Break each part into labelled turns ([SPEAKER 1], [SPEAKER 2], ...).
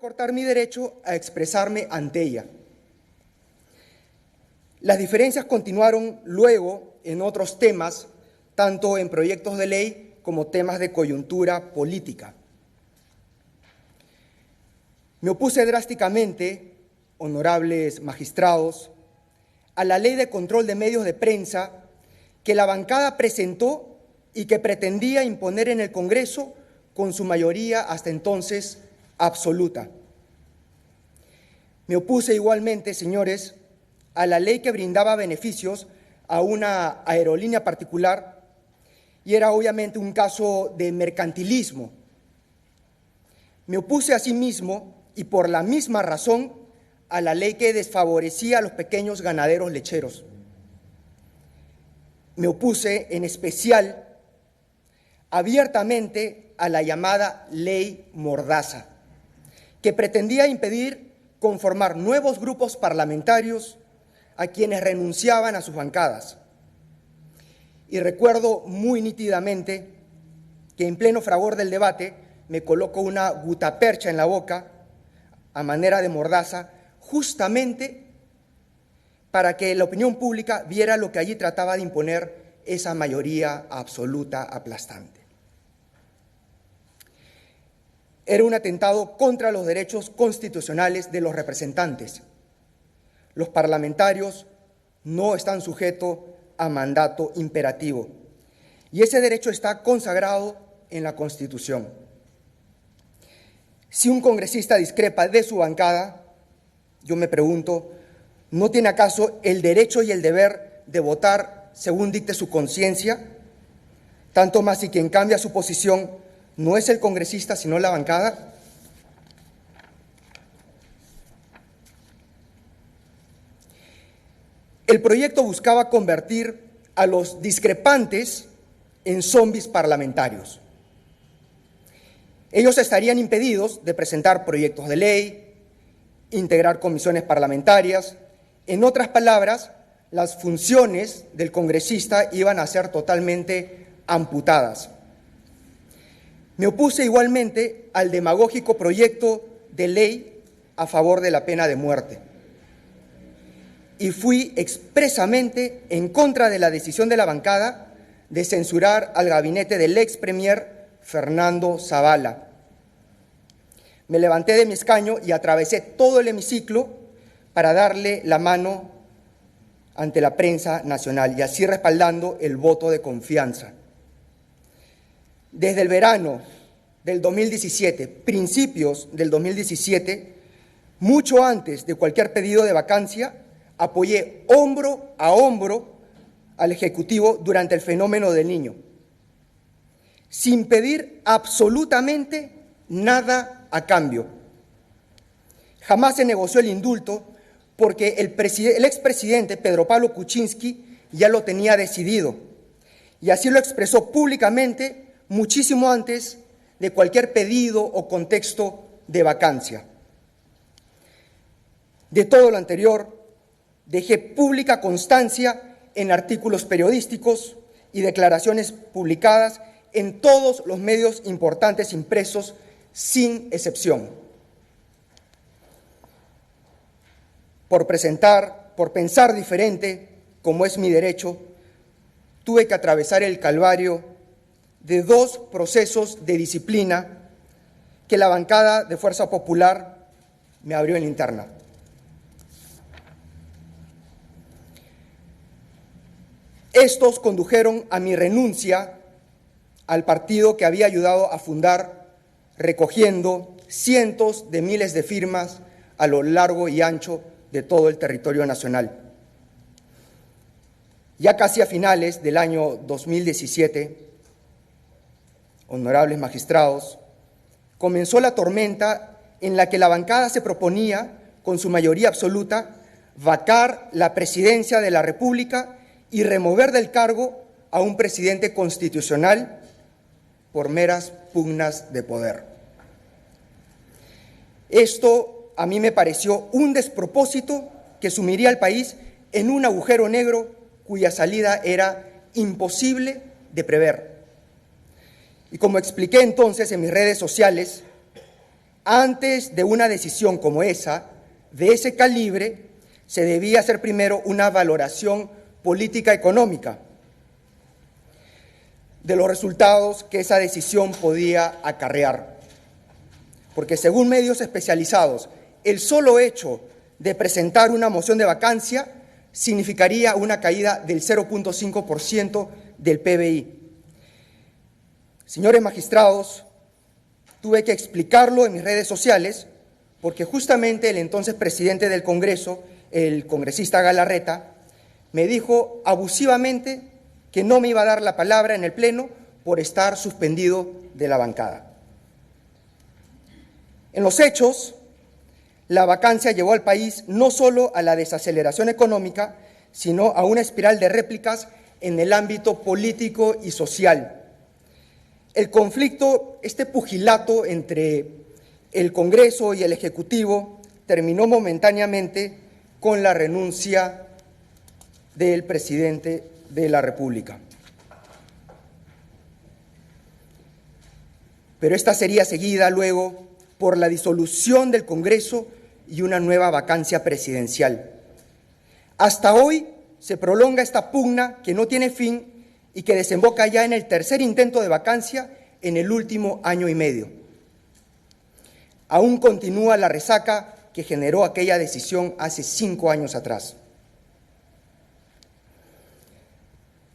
[SPEAKER 1] cortar mi derecho a expresarme ante ella. Las diferencias continuaron luego en otros temas, tanto en proyectos de ley como temas de coyuntura política. Me opuse drásticamente, honorables magistrados, a la Ley de Control de Medios de Prensa que la bancada presentó y que pretendía imponer en el Congreso con su mayoría hasta entonces absoluta. Me opuse igualmente, señores, a la ley que brindaba beneficios a una aerolínea particular y era obviamente un caso de mercantilismo. Me opuse asimismo y por la misma razón a la ley que desfavorecía a los pequeños ganaderos lecheros. Me opuse en especial abiertamente a la llamada Ley Mordaza, que pretendía impedir conformar nuevos grupos parlamentarios a quienes renunciaban a sus bancadas. Y recuerdo muy nítidamente que en pleno fragor del debate me colocó una gutapercha en la boca a manera de mordaza, justamente para que la opinión pública viera lo que allí trataba de imponer esa mayoría absoluta aplastante. Era un atentado contra los derechos constitucionales de los representantes. Los parlamentarios no están sujetos a mandato imperativo y ese derecho está consagrado en la Constitución. Si un congresista discrepa de su bancada, yo me pregunto, ¿no tiene acaso el derecho y el deber de votar según dicte su conciencia? Tanto más si quien cambia su posición no es el congresista, sino la bancada. El proyecto buscaba convertir a los discrepantes en zombis parlamentarios. Ellos estarían impedidos de presentar proyectos de ley, integrar comisiones parlamentarias. En otras palabras, las funciones del congresista iban a ser totalmente amputadas. Me opuse igualmente al demagógico proyecto de ley a favor de la pena de muerte y fui expresamente en contra de la decisión de la bancada de censurar al gabinete del ex premier Fernando Zavala. Me levanté de mi escaño y atravesé todo el hemiciclo para darle la mano ante la prensa nacional y así respaldando el voto de confianza. Desde el verano del 2017, principios del 2017, mucho antes de cualquier pedido de vacancia, apoyé hombro a hombro al Ejecutivo durante el fenómeno del Niño, sin pedir absolutamente nada a cambio. Jamás se negoció el indulto porque el expresidente Pedro Pablo Kuczynski ya lo tenía decidido y así lo expresó públicamente muchísimo antes de cualquier pedido o contexto de vacancia. De todo lo anterior, dejé pública constancia en artículos periodísticos y declaraciones publicadas en todos los medios importantes impresos, sin excepción. Por pensar diferente, como es mi derecho, tuve que atravesar el calvario de 2 procesos de disciplina que la bancada de Fuerza Popular me abrió en la interna. Estos condujeron a mi renuncia al partido que había ayudado a fundar, recogiendo cientos de miles de firmas a lo largo y ancho de todo el territorio nacional. Ya casi a finales del año 2017, honorables magistrados, comenzó la tormenta en la que la bancada se proponía, con su mayoría absoluta, vacar la presidencia de la República y remover del cargo a un presidente constitucional por meras pugnas de poder. Esto a mí me pareció un despropósito que sumiría al país en un agujero negro cuya salida era imposible de prever. Y como expliqué entonces en mis redes sociales, Antes de una decisión como esa, de ese calibre, se debía hacer primero una valoración política económica de los resultados que esa decisión podía acarrear. Porque según medios especializados, el solo hecho de presentar una moción de vacancia significaría una caída del 0.5% del PBI. Señores magistrados, tuve que explicarlo en mis redes sociales porque justamente el entonces presidente del Congreso, el congresista Galarreta, me dijo abusivamente que no me iba a dar la palabra en el Pleno por estar suspendido de la bancada. En los hechos, la vacancia llevó al país no solo a la desaceleración económica, sino a una espiral de réplicas en el ámbito político y social. El conflicto, este pugilato entre el Congreso y el Ejecutivo, terminó momentáneamente con la renuncia del presidente de la República. Pero esta sería seguida luego por la disolución del Congreso y una nueva vacancia presidencial. Hasta hoy se prolonga esta pugna que no tiene fin y que desemboca ya en el tercer intento de vacancia en el último año y medio. Aún continúa la resaca que generó aquella decisión hace 5 años atrás.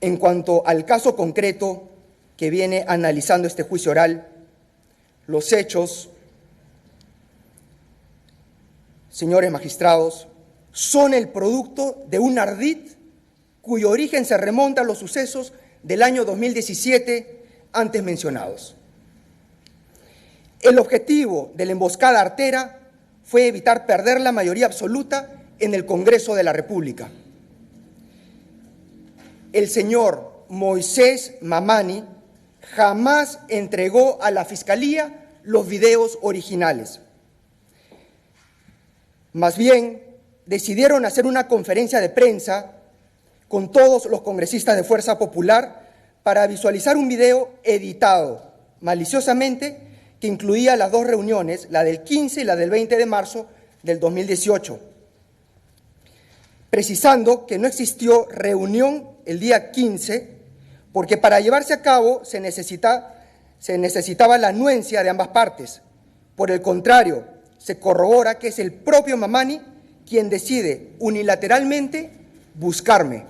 [SPEAKER 1] En cuanto al caso concreto que viene analizando este juicio oral, los hechos, señores magistrados, son el producto de un ardid cuyo origen se remonta a los sucesos del año 2017 antes mencionados. El objetivo de la emboscada artera fue evitar perder la mayoría absoluta en el Congreso de la República. El señor Moisés Mamani jamás entregó a la Fiscalía los videos originales. Más bien, decidieron hacer una conferencia de prensa con todos los congresistas de Fuerza Popular para visualizar un video editado maliciosamente que incluía las 2 reuniones, la del 15 y la del 20 de marzo del 2018, precisando que no existió reunión el día 15 porque para llevarse a cabo se necesitaba la anuencia de ambas partes. Por el contrario, se corrobora que es el propio Mamani quien decide unilateralmente buscarme.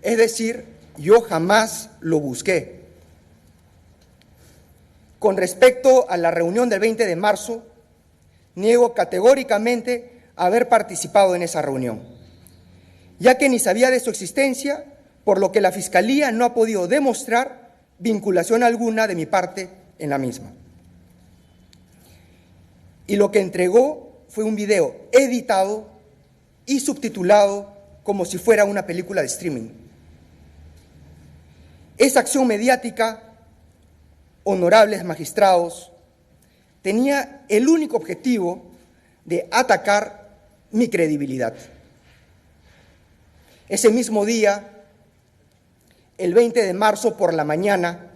[SPEAKER 1] Es decir, yo jamás lo busqué. Con respecto a la reunión del 20 de marzo, niego categóricamente haber participado en esa reunión, ya que ni sabía de su existencia, por lo que la Fiscalía no ha podido demostrar vinculación alguna de mi parte en la misma. Y lo que entregó fue un video editado y subtitulado como si fuera una película de streaming. Esa acción mediática, honorables magistrados, tenía el único objetivo de atacar mi credibilidad. Ese mismo día, el 20 de marzo por la mañana,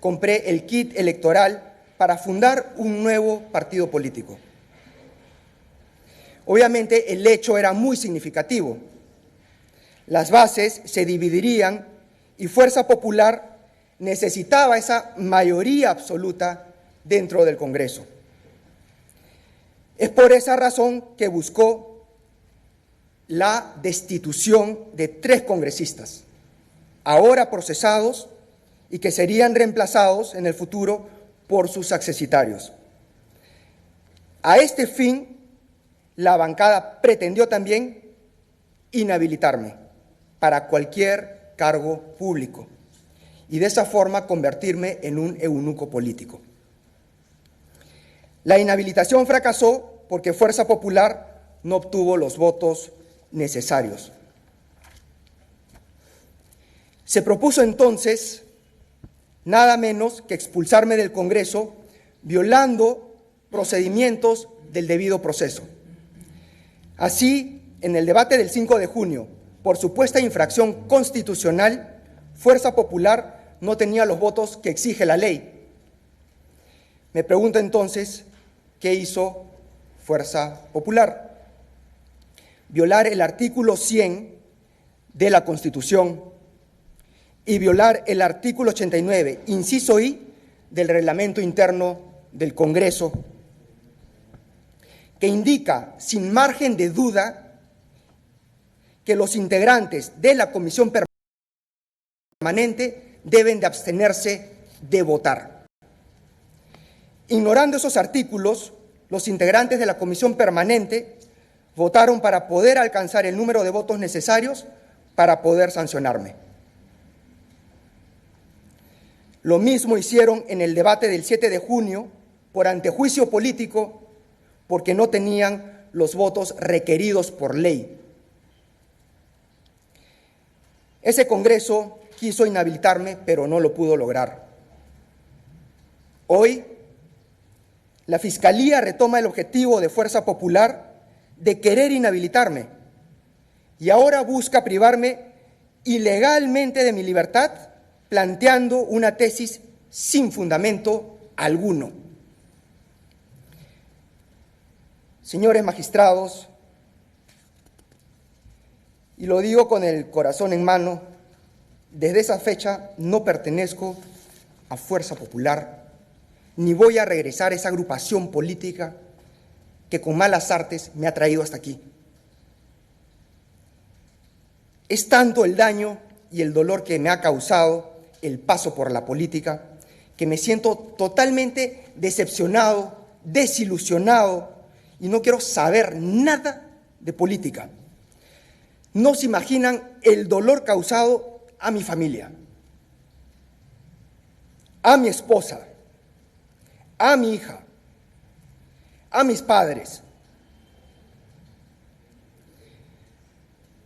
[SPEAKER 1] compré el kit electoral para fundar un nuevo partido político. Obviamente el hecho era muy significativo. Las bases se dividirían y Fuerza Popular necesitaba esa mayoría absoluta dentro del Congreso. Es por esa razón que buscó la destitución de 3 congresistas, ahora procesados y que serían reemplazados en el futuro por sus accesitarios. A este fin, la bancada pretendió también inhabilitarme para cualquier cargo público y de esa forma convertirme en un eunuco político. La inhabilitación fracasó porque Fuerza Popular no obtuvo los votos necesarios. Se propuso entonces nada menos que expulsarme del Congreso, violando procedimientos del debido proceso. Así, en el debate del 5 de junio, por supuesta infracción constitucional, Fuerza Popular no tenía los votos que exige la ley. Me pregunto entonces, ¿qué hizo Fuerza Popular? Violar el artículo 100 de la Constitución y violar el artículo 89, inciso I, del Reglamento Interno del Congreso, que indica sin margen de duda que los integrantes de la Comisión Permanente deben de abstenerse de votar. Ignorando esos artículos, los integrantes de la Comisión Permanente votaron para poder alcanzar el número de votos necesarios para poder sancionarme. Lo mismo hicieron en el debate del 7 de junio por antejuicio político, porque no tenían los votos requeridos por ley. Ese Congreso quiso inhabilitarme, pero no lo pudo lograr. Hoy, la Fiscalía retoma el objetivo de Fuerza Popular de querer inhabilitarme y ahora busca privarme ilegalmente de mi libertad, planteando una tesis sin fundamento alguno. Señores magistrados, y lo digo con el corazón en mano, desde esa fecha no pertenezco a Fuerza Popular, ni voy a regresar a esa agrupación política que con malas artes me ha traído hasta aquí. Es tanto el daño y el dolor que me ha causado el paso por la política que me siento totalmente decepcionado, desilusionado y no quiero saber nada de política. No se imaginan el dolor causado a mi familia, a mi esposa, a mi hija, a mis padres,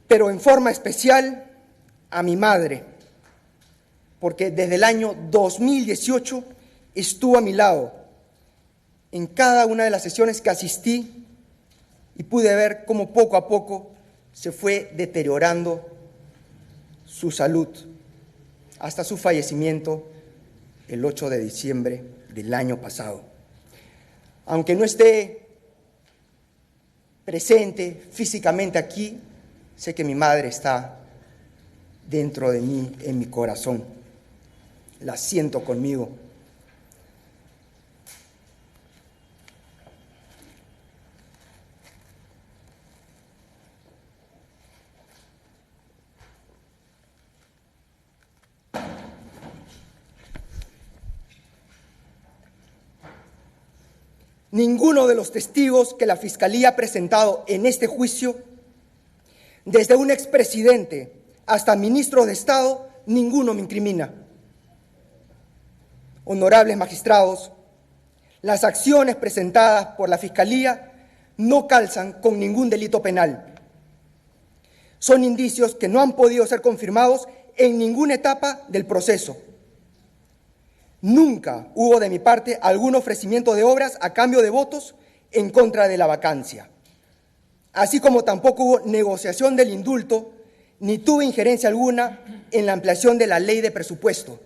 [SPEAKER 1] pero en forma especial a mi madre, porque desde el año 2018 estuvo a mi lado en cada una de las sesiones que asistí y pude ver cómo poco a poco se fue deteriorando su salud hasta su fallecimiento el 8 de diciembre del año pasado. Aunque no esté presente físicamente aquí, sé que mi madre está dentro de mí, en mi corazón. La siento conmigo. Ninguno de los testigos que la Fiscalía ha presentado en este juicio, desde un expresidente hasta ministro de Estado, ninguno me incrimina. Honorables magistrados, las acciones presentadas por la Fiscalía no calzan con ningún delito penal. Son indicios que no han podido ser confirmados en ninguna etapa del proceso. Nunca hubo de mi parte algún ofrecimiento de obras a cambio de votos en contra de la vacancia, así como tampoco hubo negociación del indulto, ni tuve injerencia alguna en la ampliación de la ley de presupuesto,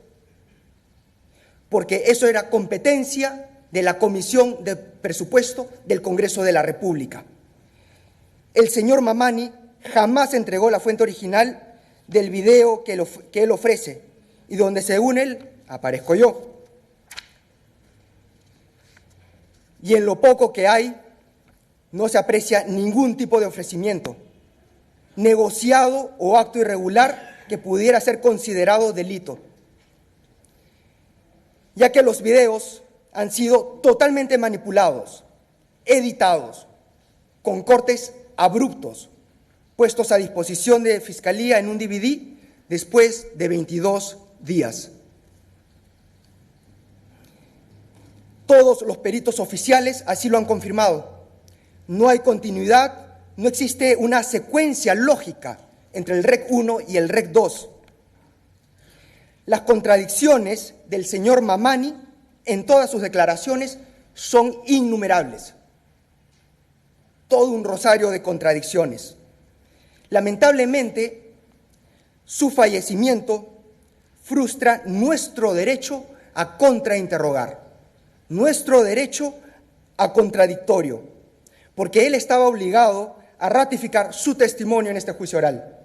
[SPEAKER 1] porque eso era competencia de la Comisión de Presupuesto del Congreso de la República. El señor Mamani jamás entregó la fuente original del video que él ofrece y donde, según él, aparezco yo. Y en lo poco que hay, no se aprecia ningún tipo de ofrecimiento, negociado o acto irregular que pudiera ser considerado delito, ya que los videos han sido totalmente manipulados, editados, con cortes abruptos, puestos a disposición de Fiscalía en un DVD después de 22 días. Todos los peritos oficiales así lo han confirmado. No hay continuidad, no existe una secuencia lógica entre el REC 1 y el REC 2. Las contradicciones del señor Mamani en todas sus declaraciones son innumerables. Todo un rosario de contradicciones. Lamentablemente, su fallecimiento frustra nuestro derecho a contrainterrogar, nuestro derecho a contradictorio, porque él estaba obligado a ratificar su testimonio en este juicio oral.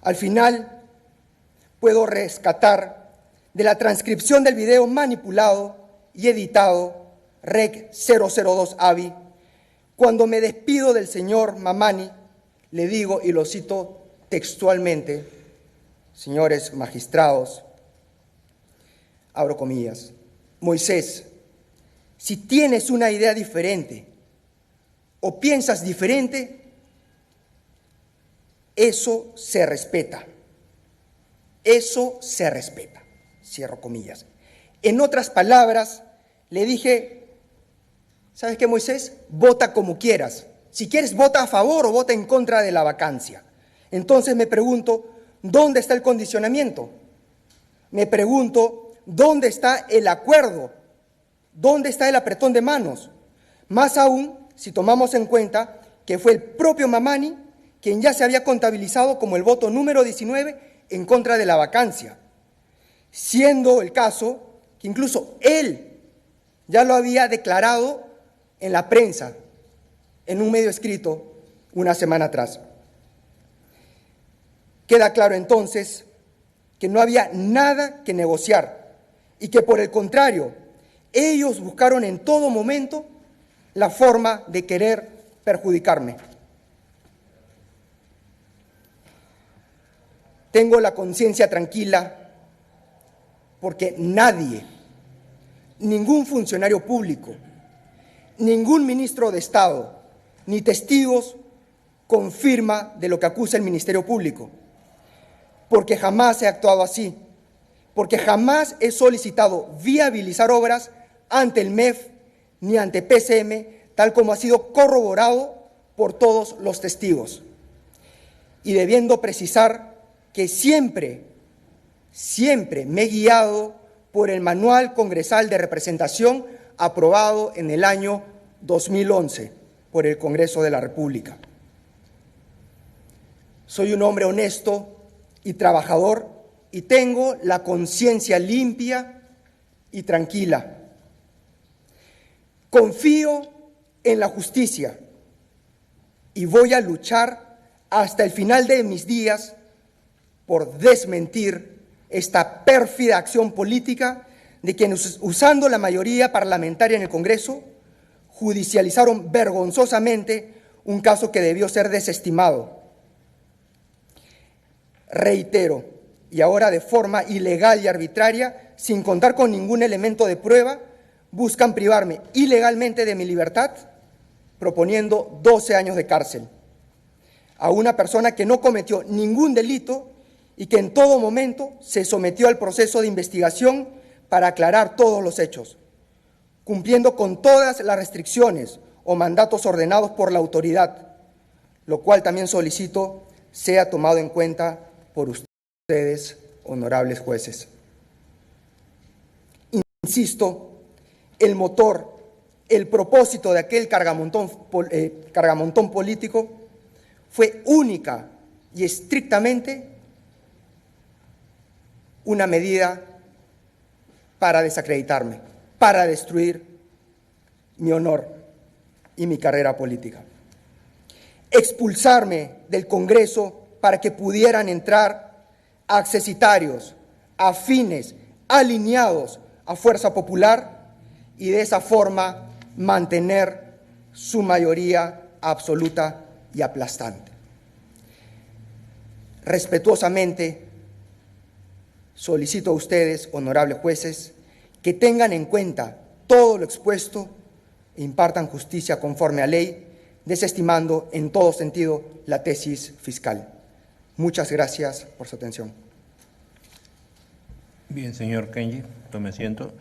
[SPEAKER 1] Al final, puedo rescatar de la transcripción del video manipulado y editado Rec. 002 AVI, cuando me despido del señor Mamani, le digo, y lo cito textualmente: señores magistrados, abro comillas, Moisés, si tienes una idea diferente o piensas diferente, eso se respeta. Eso se respeta. Cierro comillas. En otras palabras, le dije, ¿sabes qué, Moisés? Vota como quieras. Si quieres, vota a favor o vota en contra de la vacancia. Entonces me pregunto, ¿dónde está el condicionamiento? Me pregunto, ¿dónde está el acuerdo? ¿Dónde está el apretón de manos? Más aún, si tomamos en cuenta que fue el propio Mamani quien ya se había contabilizado como el voto número 19 en contra de la vacancia, siendo el caso que incluso él ya lo había declarado en la prensa, en un medio escrito, una semana atrás. Queda claro entonces que no había nada que negociar y que, por el contrario, ellos buscaron en todo momento la forma de querer perjudicarme. Tengo la conciencia tranquila porque nadie, ningún funcionario público, ningún ministro de Estado, ni testigos confirma de lo que acusa el Ministerio Público, porque jamás he actuado así, porque jamás he solicitado viabilizar obras ante el MEF ni ante PCM, tal como ha sido corroborado por todos los testigos. Y debiendo precisar que siempre me he guiado por el Manual Congresal de Representación aprobado en el año 2011 por el Congreso de la República. Soy un hombre honesto y trabajador y tengo la conciencia limpia y tranquila. Confío en la justicia y voy a luchar hasta el final de mis días por desmentir esta pérfida acción política de quienes, usando la mayoría parlamentaria en el Congreso, judicializaron vergonzosamente un caso que debió ser desestimado. Reitero, y ahora de forma ilegal y arbitraria, sin contar con ningún elemento de prueba, buscan privarme ilegalmente de mi libertad, proponiendo 12 años de cárcel a una persona que no cometió ningún delito y que en todo momento se sometió al proceso de investigación para aclarar todos los hechos, cumpliendo con todas las restricciones o mandatos ordenados por la autoridad, lo cual también solicito sea tomado en cuenta por ustedes, honorables jueces. Insisto, el motor, el propósito de aquel cargamontón político fue única y estrictamente una medida para desacreditarme, para destruir mi honor y mi carrera política. Expulsarme del Congreso para que pudieran entrar accesitarios, afines, alineados a Fuerza Popular y de esa forma mantener su mayoría absoluta y aplastante. Respetuosamente, solicito a ustedes, honorables jueces, que tengan en cuenta todo lo expuesto e impartan justicia conforme a ley, desestimando en todo sentido la tesis fiscal. Muchas gracias por su atención.
[SPEAKER 2] Bien, señor Kenji, tome asiento.